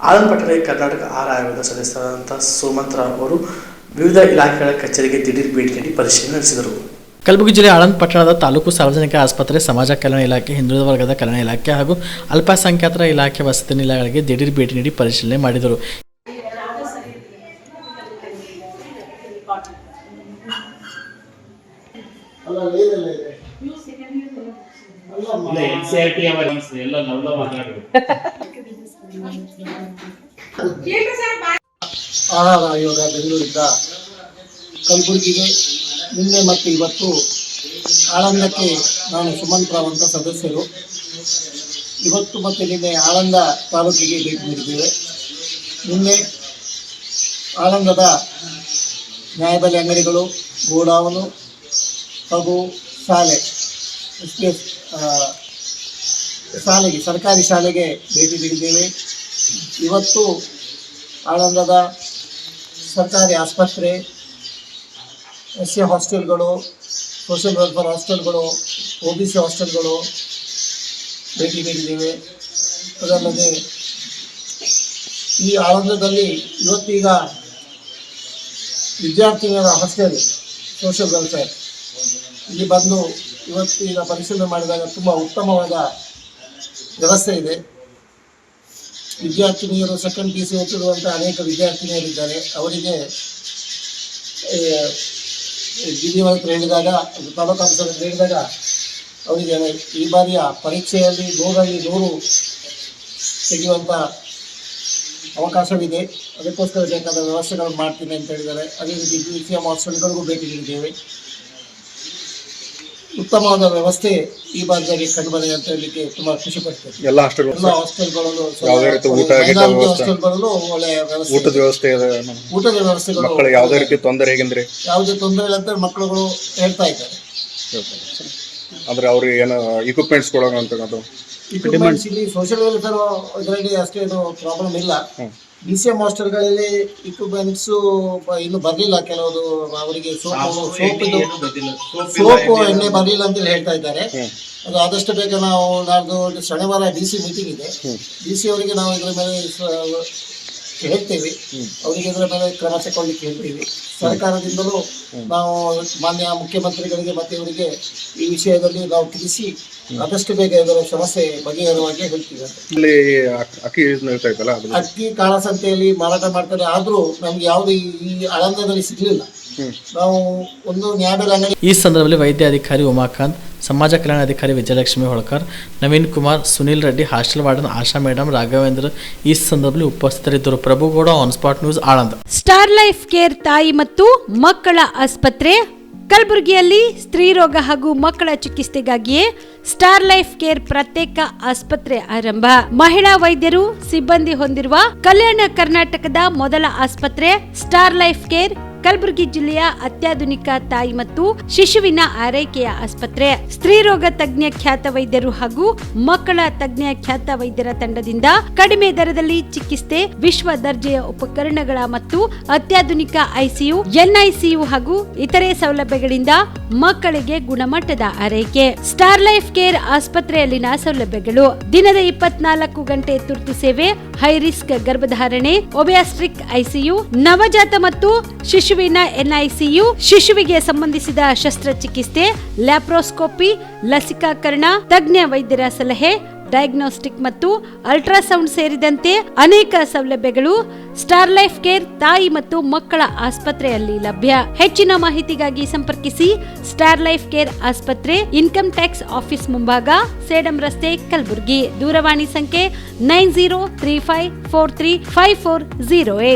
ಆಳಂದ ಪಟ್ಟಣದಲ್ಲಿ ಕರ್ನಾಟಕ ಆಹಾರ ಆಯೋಗದ ಸದಸ್ಯರಾದಂಥ ಸೋಮಂತ್ ರಾವ್ ಅವರು ವಿವಿಧ ಇಲಾಖೆಗಳ ಕಚೇರಿಗೆ ದಿಢೀರ್ ಭೇಟಿ ನೀಡಿ ಪರಿಶೀಲನೆ ನಡೆಸಿದರು. ಕಲಬುರಗಿ ಜಿಲ್ಲೆ ಆಳಂದ ಪಟ್ಟಣದ ತಾಲೂಕು ಸಾರ್ವಜನಿಕ ಆಸ್ಪತ್ರೆ, ಸಮಾಜ ಕಲ್ಯಾಣ ಇಲಾಖೆ, ಹಿಂದುಳಿದ ವರ್ಗದ ಕಲ್ಯಾಣ ಇಲಾಖೆ ಹಾಗೂ ಅಲ್ಪಸಂಖ್ಯಾತರ ಇಲಾಖೆ ವಸತಿ ನಿಲಯಗಳಿಗೆ ದಿಢೀರ್ ಭೇಟಿ ನೀಡಿ ಪರಿಶೀಲನೆ ಮಾಡಿದರು. ಆಹಾರ ಆಯೋಗ ಬೆಂಗಳೂರಿಂದ ಕಲಬುರಗಿಗೆ ನಿನ್ನೆ ಮತ್ತು ಇವತ್ತು ಆಳಂದಕ್ಕೆ ನಾನು ಸುಮಂತ್ ರಾವ್ ಅಂತ ಸದಸ್ಯರು ಇವತ್ತು ಮತ್ತು ನಿನ್ನೆ ಆಳಂದ ತಾಲೂಕಿಗೆ ಭೇಟಿ ನೀಡಿದ್ದೇವೆ. ನಿನ್ನೆ ಆಳಂದದ ನ್ಯಾಯಬೆಲೆ ಅಂಗಡಿಗಳು, ಗೋಡಾವನು ಹಾಗೂ ಶಾಲೆ, ಶಾಲೆಗೆ ಸರ್ಕಾರಿ ಶಾಲೆಗೆ ಭೇಟಿ ನೀಡಿದ್ದೇವೆ. ಇವತ್ತು ಆಳಂದದ ಸರ್ಕಾರಿ ಆಸ್ಪತ್ರೆ, ಎಸ್.ಎ. ಹಾಸ್ಟೆಲ್ಗಳು, ಸೋಷಿಯಲ್ ವೆಲ್ಫೇರ್ ಹಾಸ್ಟೆಲ್ಗಳು, OBC ಹಾಸ್ಟೆಲ್ಗಳು ಭೇಟಿ ನೀಡಿದ್ದೇವೆ. ಅದಲ್ಲದೆ ಈ ಆಳಂದದಲ್ಲಿ ಇವತ್ತೀಗ ವಿದ್ಯಾರ್ಥಿನಿಯರ ಹಾಸ್ಟೆಲ್, ಸೋಷಿಯಲ್ ವೆಲ್ಫೇರ್ ಇಲ್ಲಿ ಬಂದು ಇವತ್ತೀಗ ಪರಿಶೀಲನೆ ಮಾಡಿದಾಗ ತುಂಬ ಉತ್ತಮವಾದ ವ್ಯವಸ್ಥೆ ಇದೆ. ವಿದ್ಯಾರ್ಥಿನಿಯರು ಸೆಕೆಂಡ್ PUC ಓದುತ್ತಿರುವಂಥ ಅನೇಕ ವಿದ್ಯಾರ್ಥಿನಿಯರಿದ್ದಾರೆ. ಅವರಿಗೆ GD ಹತ್ರ ಹೇಳಿದಾಗ, ತಾಲೂಕು ಆಫೀಸರ್ ಹೇಳಿದಾಗ ಅವರಿಗೆ ಈ ಬಾರಿಯ ಪರೀಕ್ಷೆಯಲ್ಲಿ 100ರಲ್ಲಿ 100 ತೆಗೆಯುವಂಥ ಅವಕಾಶವಿದೆ. ಅದಕ್ಕೋಸ್ಕರ ಬೇಕಾದ ವ್ಯವಸ್ಥೆಗಳನ್ನು ಮಾಡ್ತೀನಿ ಅಂತ ಹೇಳಿದ್ದಾರೆ. ಅದೇ ರೀತಿ PCM ಹಾಸ್ಟೆಲ್ಗಳಿಗೂ ಭೇಟಿ ನೀಡಿದ್ದೇವೆ. ಉತ್ತಮವಾದ ವ್ಯವಸ್ಥೆ ಈ ಭಾಗದಲ್ಲಿ ಕಂಡುಬಂದಿದೆ ಅಂತ ಹೇಳಲಿಕ್ಕೆ ತುಂಬಾ ಖುಷಿ ಪಡ್ತೇವೆ. ಎಲ್ಲ ಹಾಸ್ಟೆಲ್ಗಳಲ್ಲೂ ಒಳ್ಳೆಯ ವ್ಯವಸ್ಥೆ, ಊಟದ ವ್ಯವಸ್ಥೆಗಳು ಯಾವುದೇ ರೀತಿ ತೊಂದರೆ ಹೇಗೆಂದ್ರೆ ಯಾವುದೇ ತೊಂದರೆ ಇಲ್ಲ ಅಂತ ಮಕ್ಕಳುಗಳು ಹೇಳ್ತಾ ಇದ್ದಾರೆ. ಅಂದ್ರೆ ಅವ್ರಿಗೆ ಏನು ಇಕ್ವಿಪ್ಮೆಂಟ್ಸ್ ಕೊಡೋದು ಇಲ್ಲಿ ಸೋಷಿಯಲ್ ವೆಲ್ಫೇರ್ ಇದರಲ್ಲಿ ಅಷ್ಟೇನು ಪ್ರಾಬ್ಲಮ್ ಇಲ್ಲ. BCM ಹಾಸ್ಟೆಲ್ಗಳಲ್ಲಿ ಇಕ್ವಿಪ್ಮೆಂಟ್ಸು ಇನ್ನು ಬರಲಿಲ್ಲ. ಕೆಲವರು ಅವರಿಗೆ ಸೋಪು ಎಣ್ಣೆ ಬರಲಿಲ್ಲ ಅಂತೇಳಿ ಹೇಳ್ತಾ ಇದ್ದಾರೆ. ಅದು ಆದಷ್ಟು ಬೇಗ ನಾವು ನಾಡ್ದು ಶನಿವಾರ DC ಮೀಟಿಂಗ್ ಇದೆ. DC ಅವರಿಗೆ ನಾವು ಇದರ ಮೇಲೆ ಹೇಳ್ತೇವೆ, ಅವರಿಗೆ ಇದರ ಮೇಲೆ ಕ್ರಮ ತಗೊಳ್ಳಿಕ್ಕೆ ಹೇಳ್ತೀವಿ. ಸರ್ಕಾರದಿಂದಲೂ ನಾವು ಮಾನ್ಯ ಮುಖ್ಯಮಂತ್ರಿಗಳಿಗೆ ಮತ್ತು ಇವರಿಗೆ ಈ ವಿಷಯದಲ್ಲಿ ನಾವು ತಿಳಿಸಿ ಆದಷ್ಟು ಬೇಗ ಇದರ ಸಮಸ್ಯೆ ಬಗೆಹರುವಾಗಿ ಹೇಳ್ತೀವಿ. ಅಕ್ಕಿ ಕಾಳಸಂತೆಯಲ್ಲಿ ಮಾರಾಟ ಮಾಡ್ತಾರೆ, ಆದ್ರೂ ನಮ್ಗೆ ಯಾವ್ದು ಈ ಆಳಂದದಲ್ಲಿ ಸಿಗ್ಲಿಲ್ಲ. ನಾವು ಒಂದು ನ್ಯಾಯಬೆಲೆ ಅಂಗಡಿ. ಈ ಸಂದರ್ಭದಲ್ಲಿ ವೈದ್ಯ ಅಧಿಕಾರಿ ಉಮಾಕಾಂತ್, ಸಮಾಜ ಕಲ್ಯಾಣ ಅಧಿಕಾರಿ ವಿಜಯಲಕ್ಷ್ಮಿ ಹೊಳ್ಕರ್, ನವೀನ್ ಕುಮಾರ್, ಸುನಿಲ್ ರೆಡ್ಡಿ, ಹಾಸ್ಟೆಲ್ ವಾರ್ಡನ್ ಆಶಾ ಮೇಡಮ್, ರಾಘವೇಂದ್ರ ಈ ಸಂದರ್ಭದಲ್ಲಿ ಉಪಸ್ಥಿತರಿದ್ದರು. Prabhugouda, on spot news, Aland. Star life care ತಾಯಿ ಮತ್ತು ಮಕ್ಕಳ ಆಸ್ಪತ್ರೆ ಕಲಬುರಗಿಯಲ್ಲಿ ಸ್ತ್ರೀ ರೋಗ ಹಾಗೂ ಮಕ್ಕಳ ಚಿಕಿತ್ಸೆಗಾಗಿಯೇ ಸ್ಟಾರ್ ಲೈಫ್ ಕೇರ್ ಪ್ರತ್ಯೇಕ ಆಸ್ಪತ್ರೆ ಆರಂಭ. ಮಹಿಳಾ ವೈದ್ಯರು ಸಿಬ್ಬಂದಿ ಹೊಂದಿರುವ ಕಲ್ಯಾಣ ಕರ್ನಾಟಕದ ಮೊದಲ ಆಸ್ಪತ್ರೆ ಸ್ಟಾರ್ ಲೈಫ್ ಕೇರ್ ಕಲಬುರಗಿ ಜಿಲ್ಲೆಯ ಅತ್ಯಾಧುನಿಕ ತಾಯಿ ಮತ್ತು ಶಿಶುವಿನ ಆರೈಕೆಯ ಆಸ್ಪತ್ರೆ. ಸ್ತ್ರೀ ರೋಗ ತಜ್ಞ ಖ್ಯಾತ ವೈದ್ಯರು ಹಾಗೂ ಮಕ್ಕಳ ತಜ್ಞ ಖ್ಯಾತ ವೈದ್ಯರ ತಂಡದಿಂದ ಕಡಿಮೆ ದರದಲ್ಲಿ ಚಿಕಿತ್ಸೆ, ವಿಶ್ವ ದರ್ಜೆಯ ಉಪಕರಣಗಳ ಮತ್ತು ಅತ್ಯಾಧುನಿಕ ICU, NICU ಹಾಗೂ ಇತರೆ ಸೌಲಭ್ಯಗಳಿಂದ ಮಕ್ಕಳಿಗೆ ಗುಣಮಟ್ಟದ ಆರೈಕೆ. ಸ್ಟಾರ್ ಲೈಫ್ ಕೇರ್ ಆಸ್ಪತ್ರೆಯಲ್ಲಿನ ಸೌಲಭ್ಯಗಳು: ದಿನದ 24 ಗಂಟೆ ತುರ್ತು ಸೇವೆ, ಹೈ ರಿಸ್ಕ್ ಗರ್ಭಧಾರಣೆ, ಒಬ್ಯಾಸ್ಟ್ರಿಕ್ ICU, ನವಜಾತ ಮತ್ತು ಶಿಶುವಿನ NICU, ಶಿಶುವಿಗೆ ಸಂಬಂಧಿಸಿದ ಶಸ್ತ್ರಚಿಕಿತ್ಸೆ, ಲ್ಯಾಪ್ರೋಸ್ಕೋಪಿ, ಲಸಿಕಾಕರಣ, ತಜ್ಞ ವೈದ್ಯರ ಸಲಹೆ, ಡಯಾಗ್ನೋಸ್ಟಿಕ್ ಮತ್ತು ಅಲ್ಟ್ರಾಸೌಂಡ್ ಸೇರಿದಂತೆ ಅನೇಕ ಸೌಲಭ್ಯಗಳು ಸ್ಟಾರ್ ಲೈಫ್ ಕೇರ್ ತಾಯಿ ಮತ್ತು ಮಕ್ಕಳ ಆಸ್ಪತ್ರೆಯಲ್ಲಿ ಲಭ್ಯ. ಹೆಚ್ಚಿನ ಮಾಹಿತಿಗಾಗಿ ಸಂಪರ್ಕಿಸಿ ಸ್ಟಾರ್ ಲೈಫ್ ಕೇರ್ ಆಸ್ಪತ್ರೆ, ಇನ್ಕಮ್ ಟ್ಯಾಕ್ಸ್ ಆಫೀಸ್ ಮುಂಭಾಗ, ಸೇಡಂ ರಸ್ತೆ, ಕಲಬುರಗಿ. ದೂರವಾಣಿ ಸಂಖ್ಯೆ 9035435408.